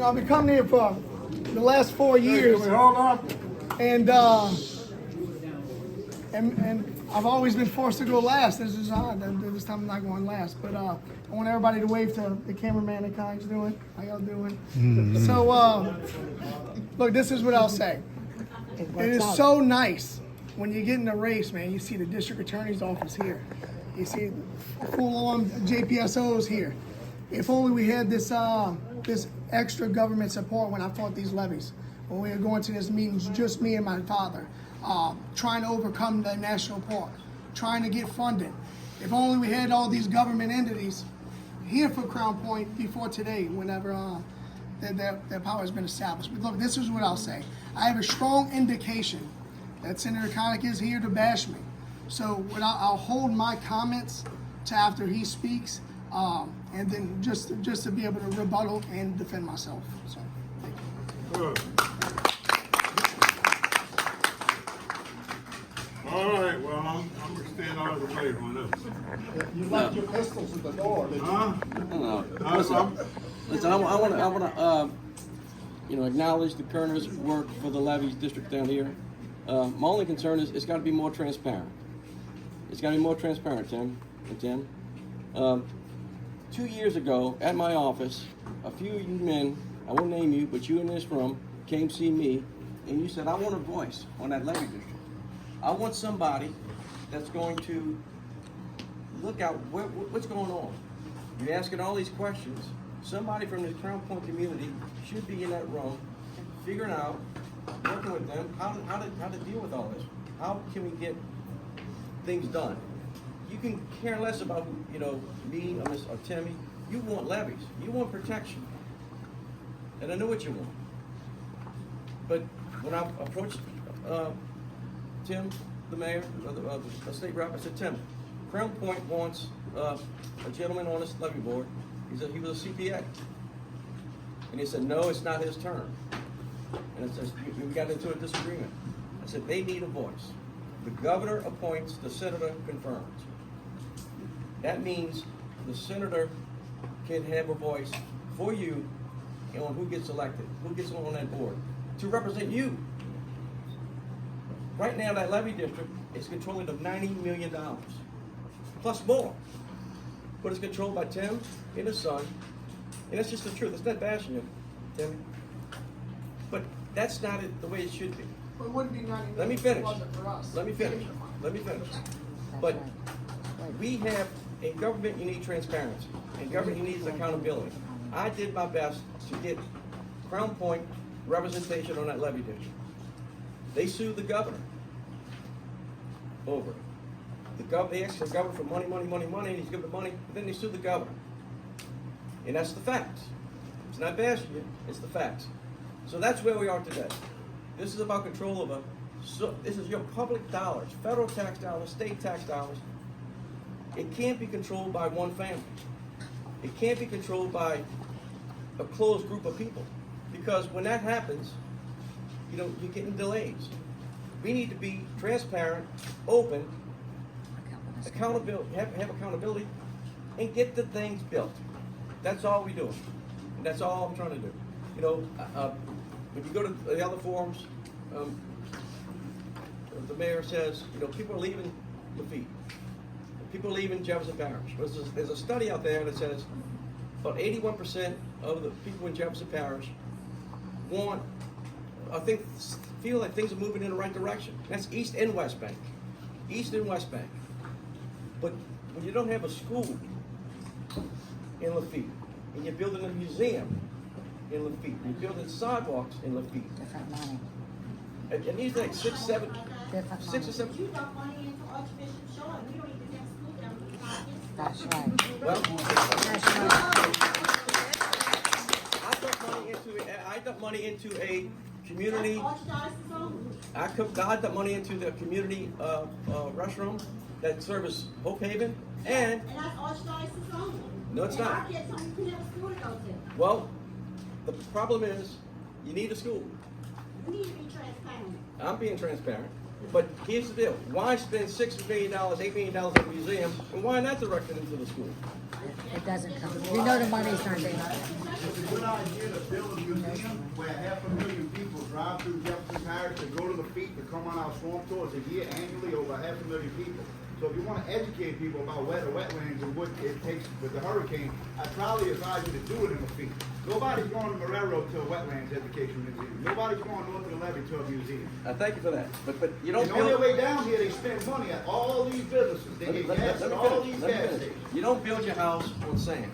I've been coming here for the last 4 years, Can we hold on? and I've always been forced to go last. This is odd. This time I'm not going last, but I want everybody to wave to the cameraman and how he's doing. How y'all doing? So, look, this is what I'll say. It is so nice when you get in a race, man. You see the district attorney's office here. You see full-on JPSOs here. If only we had this this extra government support when I fought these levies. When we were going to these meetings, just me and my father, trying to overcome the national park, trying to get funded. If only we had all these government entities here for Crown Point before today, whenever their power has been established. But look, this is what I'll say. I have a strong indication that Senator Connick is here to bash me. So I'll hold my comments to after he speaks, and then just to be able to rebuttal and defend myself. So, thank you. Good. All right, well, I'm going to stand out of the way on this. You left your pistols at the door. Huh? No. Listen, I want to, acknowledge the coroner's work for the levees district down here. My only concern is it's got to be more transparent. It's got to be more transparent, Tim. 2 years ago, at my office, a few of you men, I won't name you, but you in this room, came see me, and you said, I want a voice on that levy district. I want somebody that's going to look out what's going on. You're asking all these questions. Somebody from the Crown Point community should be in that room, figuring out, working with them, how to deal with all this. How can we get things done? You can care less about me or Timmy. You want levies. You want protection. And I know what you want. But when I approached Tim, the mayor, the state rep, I said, Tim, Crown Point wants a gentleman on this levy board. He was a CPA. And he said, no, it's not his turn. And it says, we got into a disagreement. I said, they need a voice. The governor appoints, the senator confirms. That means the senator can have a voice for you on who gets elected, who gets on that board, to represent you. Right now, that levy district is controlling of $90 million, plus more. But it's controlled by Tim and his son, and that's just the truth. It's not bashing you, Tim. But that's not the way it should be. Well, it wouldn't be 90 minutes. Let me finish. It wasn't for us. Let me finish. Let me finish. But we have, in government, you need transparency. In government, you need accountability. I did my best to get Crown Point representation on that levy district. They sued the governor over it. They asked the governor for money, and he's giving the money, but then they sued the governor. And that's the facts. It's not bashing you, it's the facts. So that's where we are today. This is about control of this is your public dollars, federal tax dollars, state tax dollars. It can't be controlled by one family. It can't be controlled by a closed group of people. Because when that happens, you're getting delays. We need to be transparent, open, accountability, have accountability, and get the things built. That's all we do. And that's all I'm trying to do. When you go to the other forums, the mayor says, people are leaving Lafitte. People are leaving Jefferson Parish. There's a study out there that says about 81% of the people in Jefferson Parish feel like things are moving in the right direction. That's East and West Bank. East and West Bank. But when you don't have a school in Lafitte, and you're building a museum in Lafitte, you're building sidewalks in Lafitte. Different money. And these are like 6 or 7. You dump money into Archbishop Shaw, and we don't even have school down here. That's right. Well, That's right. I dump money into a community. Archdiocese only. I dump money into the community restroom that serves Hope Haven, and And that's Archdiocese only. No, it's not. Our kids, we could have a school to go to. well, the problem is you need a school. We need to be transparent. I'm being transparent. But here's the deal, why spend $6 million, $8 million on a museum, and why not direct it into the school? It doesn't come. You know the money's not there. Good idea to build a museum where 500,000 people drive through Jefferson Parish to go to the feet to come on our swamp tours a year annually, over 500,000 people. So if you want to educate people about where the wetlands and what it takes with the hurricane, I probably advise you to do it in the feet. Nobody's going to Marrero to a wetlands education museum. Nobody's going north of the levee to a museum. I thank you for that, but you don't And on their build. way down here, they spend money at all these businesses. They get gas at all these gas stations. You don't build your house on sand.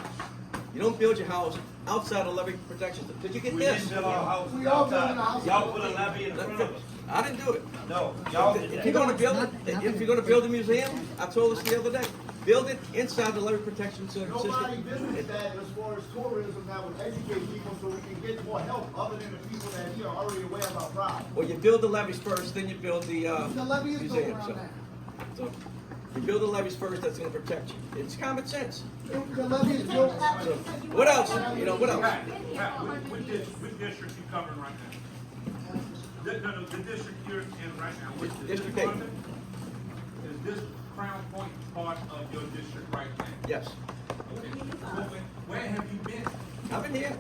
You don't build your house outside of levee protection. Did you get We this? didn't build our house We all building outside. a house. Y'all put a levee in front of us. I didn't do it. No, y'all did If that. you're gonna build, if you're gonna build a museum, I told us the other day, build it inside the levee protection system. Nobody visits that as far as tourism that would educate people so we can get more help other than the people that here are already aware of our problem. Well, you build the levees first, then you build the The levee is built museum. around that. So you build the levees first, that's gonna protect you. It's common sense. The levee is built. So, what else? You know, what else? Pat, what district you covering right now? The district you're in right now, which District district? eight. Is this Crown Point part of your district right now? Yes. Okay. Where have you been? I've been here.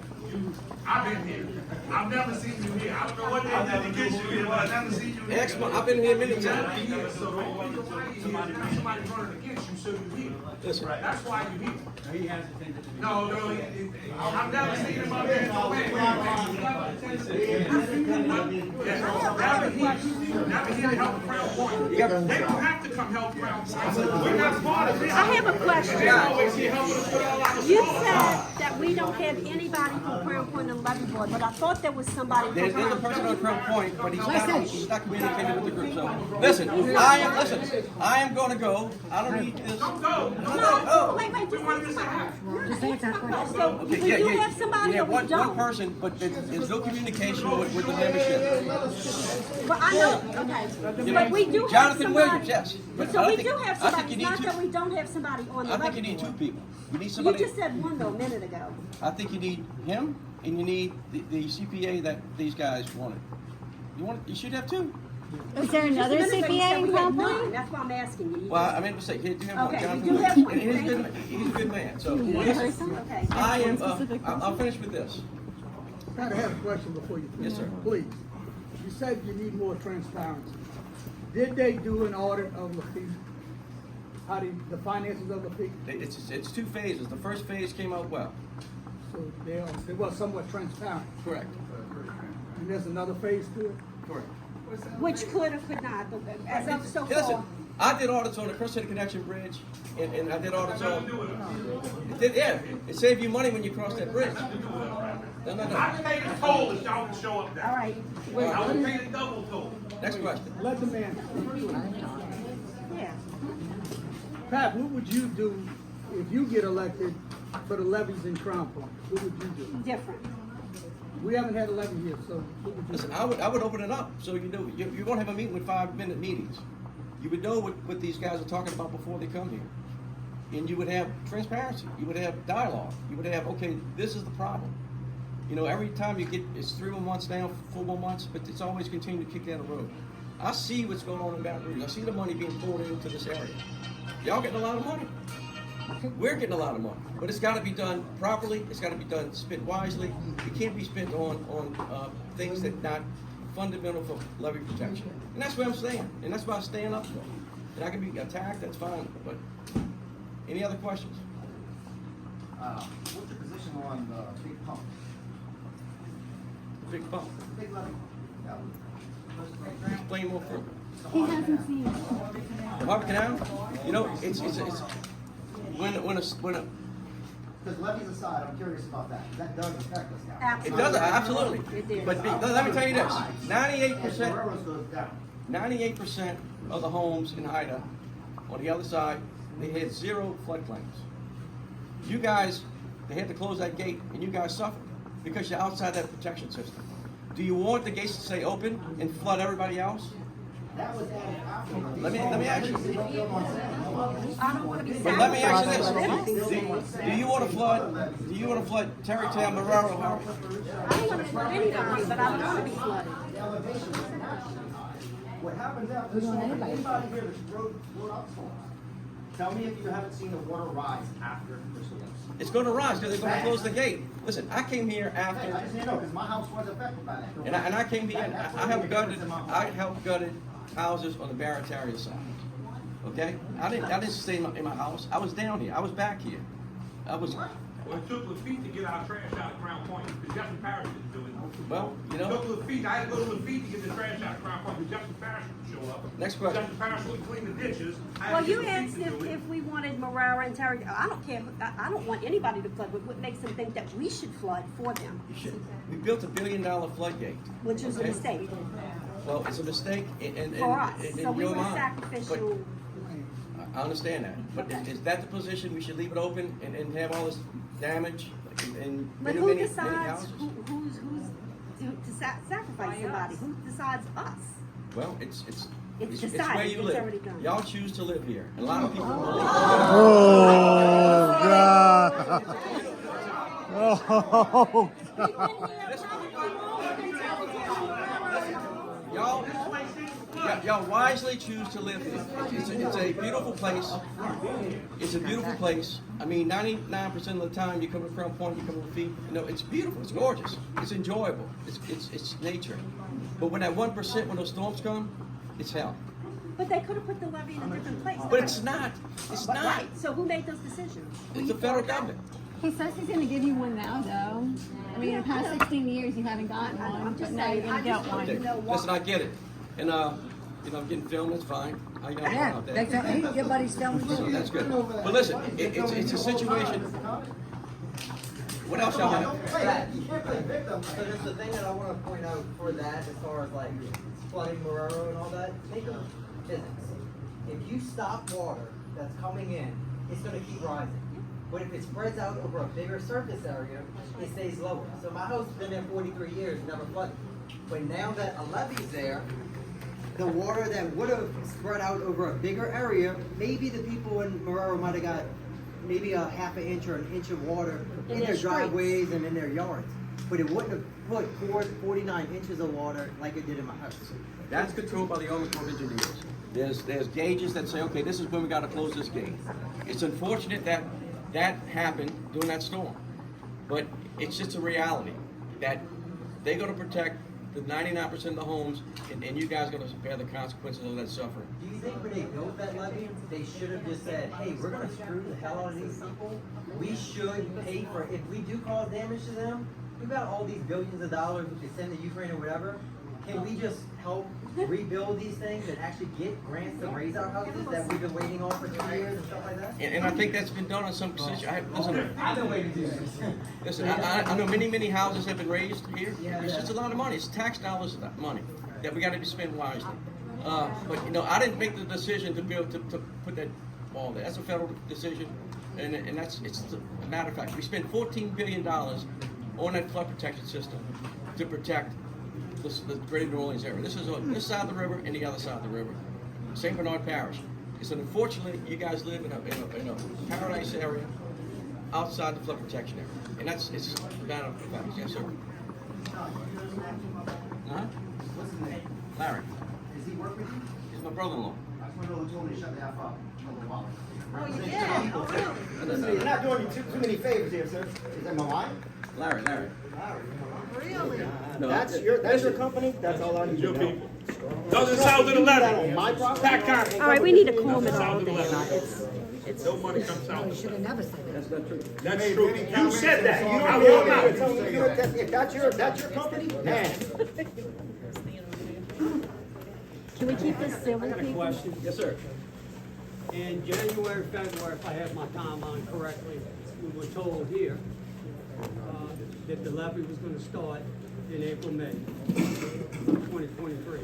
I've been here. I've never seen you here. I don't know what they did to get you here, but I've never seen you here. I've been here many You're not times. here, so the only reason why you're here is not somebody running against you, so you're here. Listen. That's why you're here. No, I've never seen him up there. No way. Never here to help Crown Point. They don't have to come help Crown Point. We're not part of it. I have a question. They're always here helping us put all our You said that we don't have anybody from Crown Point and Levee Board, but I thought there was somebody There's from a Crown person on Crown Point, but he's not communicating with the group. So, listen, Listen. I am gonna go. I don't need this. Don't go. No. Wait, We wanted this to happen. Just answer that question. So, Okay, do you have somebody yeah, or we one don't? person, but there's no communication with the membership. But I know, okay, but we do have Jonathan somebody. Williams, yes. But So I we think- do have I think somebody, you it's need not two. that we don't have somebody on the I think you Levee need two Board. people. You need You somebody. just said one though, a minute ago. I think you need him, and you need the CPA that these guys wanted. You should have two. Is there another Just a minute ago, you CPA said in we had Crown none. Point? That's why I'm asking you. Well, I made a mistake. Here, you have one. Okay, Jonathan you do have Williams. one. And he's a Thank good man. He's a good man. So Okay. I am. I'll finish with this. Pat, I have a question before you finish. Yes, sir. Please. You said you need more transparency. Did they do an audit of Lafitte? How the finances of Lafitte? It's two phases. The first phase came out well. So they were somewhat transparent. Correct. And there's another phase to it? Correct. Which could or could not, as of so Listen, far. I did audits on the Crest City Connection Bridge, and I did audits on. It saved you money when you cross that bridge. No. I paid the toll if y'all would show up there. All right. I would pay the double toll. Next question. Let the man. Yeah. Pat, what would you do if you get elected for the levies in Crown Point? What would you do? Different. We haven't had a levy here, so what would you Listen, do? I would open it up so you know you won't have a meeting with 5-minute meetings. You would know what these guys are talking about before they come here, and you would have transparency. You would have dialogue. You would have, okay, this is the problem. You know, every time you get, it's 3 more months now, 4 more months, but it's always continuing to kick down the road. I see what's going on in Baton Rouge. I see the money being poured into this area. Y'all getting a lot of money. We're getting a lot of money, but it's got to be done properly. It's got to be done, spent wisely. It can't be spent on things that not fundamental for levee protection. And that's where I'm staying, and that's why I'm staying up for. And I can be attacked, that's fine. But any other questions? What's your position on the big pump? Big pump. Big levy? Explain more further. He hasn't seen it. The Harvard Canal, you know, it's when a Because levies aside, I'm curious about that. That does affect us now. it Absolutely. does absolutely. It did. But let me tell you this: 98%. As the railroad goes down. 98% of the homes in Ida, on the other side, they had 0 floodplains. You guys, they had to close that gate, and you guys suffered because you're outside that protection system. Do you want the gates to stay open and flood everybody else? That was added after. Let me ask you. I don't want to be. But let me ask you this: Do you want to flood? Do you want to flood Terrytown, Marrero, Harvard? I don't want to flood anybody, but I don't want to be flooded. what happens after the storm, anybody here that's rode up storms, tell me if you haven't seen the water rise after the storms. It's gonna rise because they're gonna close the gate. Listen, I came here Hey, I after, just need to know, because my house was affected by that. and I came here, I helped gutted houses on the Barataria side. Okay? I didn't stay in my house. I was down here. I was back here. Well, it took Lafitte to get our trash out of Crown Point, because Jefferson Parish didn't do it. Well, you It know, took Lafitte, I had to go to Lafitte to get the trash out of Crown Point, because Jefferson Parish didn't show up. Next question. Jefferson Parish wouldn't clean the ditches. I had Well, to you get Lafitte asked to do it. if we wanted Marara and Terry, I don't care, I don't want anybody to flood, but what makes them think that we should flood for them, we built $1 billion floodgate. which is a Okay? mistake Well, it's a mistake in for us. in So we your were mind. sacrificial. But I understand that, but is that the position we should leave it open and have all this damage in But many, who many, many decides houses? who's to sacrifice somebody? Who decides us? Well, it's It's where decided. you It's live. already done. Y'all choose to live here. And a lot of people don't live Oh, God. Oh, Y'all wisely choose to live here. It's a beautiful place. It's a beautiful place. I mean, 99% of the time you come to Crown Point, you come to Lafitte, you know, it's beautiful, it's gorgeous, it's enjoyable, it's nature. But when that 1%, when those storms come, it's hell. But they could have put the levy in a different place. But it's not. It's not. Right. So who made those decisions? It's the federal government. He says he's gonna give you one now, though. I mean, in the past 16 years, you haven't gotten one, I'm but just now you're saying, gonna I get just want one. to know why. Listen, I get it. And, you know, I'm getting filmed, it's fine. How you Yeah, about that's that? right. Your buddy's filming So too. that's good. But listen, it's a situation. What else y'all have? You can't play victim. So just the thing that I want to point out for that, as far as like flooding Marrero and all that, think of physics. If you stop water that's coming in, it's going to keep rising. But if it spreads out over a bigger surface area, it stays lower. So my house has been there 43 years, never flooded. But now that a levee's there, the water that would have spread out over a bigger area, maybe the people in Marrero might have got maybe a half an inch or an inch of water in their driveways and in their yards. But it wouldn't have put 49 inches of water like it did in my house. That's controlled by the Army Corps of Engineers. There's gauges that say, okay, this is when we got to close this gate. It's unfortunate that that happened during that storm, but it's just a reality that they're going to protect the 99% of the homes, and you guys are going to bear the consequences of that suffering. Do you think when they built that levee, they should have just said, hey, we're going to screw the hell out of these people? We should pay for, if we do cause damage to them, we've got all these billions of dollars we could send to Ukraine or whatever. Can we just help rebuild these things and actually get grants to raise our houses that we've been waiting on for 2 years and stuff like that? And I think that's been done on some position. Listen, I've been waiting 2 years. listen, I know many houses have been raised here. It's just a lot of money. It's tax dollars, money that we got to be spent wisely. But you know, I didn't make the decision to build to put that wall there. That's a federal decision, and it's a matter of fact. We spent $14 billion on that flood protection system to protect the greater New Orleans area. This is on this side of the river and the other side of the river. St. Bernard Parish. So unfortunately, you guys live in a paradise area outside the flood protection area, and it's a matter of fact. Yes, sir. What's his name? Larry. Does he work with you? He's my brother-in-law. I just want to know who told me to shut the F up. Oh, you did? Oh, really? Listen, you're not doing me too many favors here, sir. Is that my wife? Larry. Really? No, That's your company? That's all I need to know. Doesn't sound to the levy. My property? Tax contract. All right, we need to calm it all Sound to the down. levy. No money comes out. Should have never said that. that's not true. That's true. You said that. You I don't will know not. if that's your company, man. Can we keep this civil, people? Question. Yes, sir. In January, February, if I have my timeline correctly, we were told here that the levy was gonna start in April, May, 2023.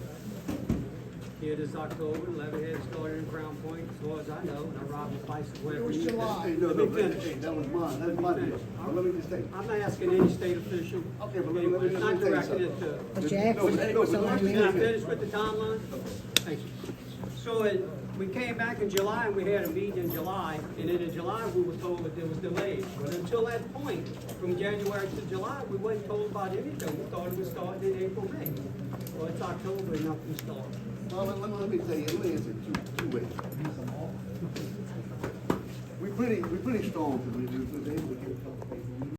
Here it is October, the levy had started in Crown Point, as far as I know, and I robbed the bicycle It every was year. July. Let me finish. That was mine, that's money. But let me just say. I'm not asking any state official. Okay, but let me Anybody, just not say directing something. it to. But you asked No, but- no, but so let me Can I just say- finish with the timeline? Thank you. So we came back in July and we had a meeting in July, and then in July we were told that there was delays. But until that point, from January to July, we wasn't told about anything. We thought it was starting in April, May. Well, it's October and nothing started. Well, let me tell you, let me answer two ways. We're pretty strong, because we're able to get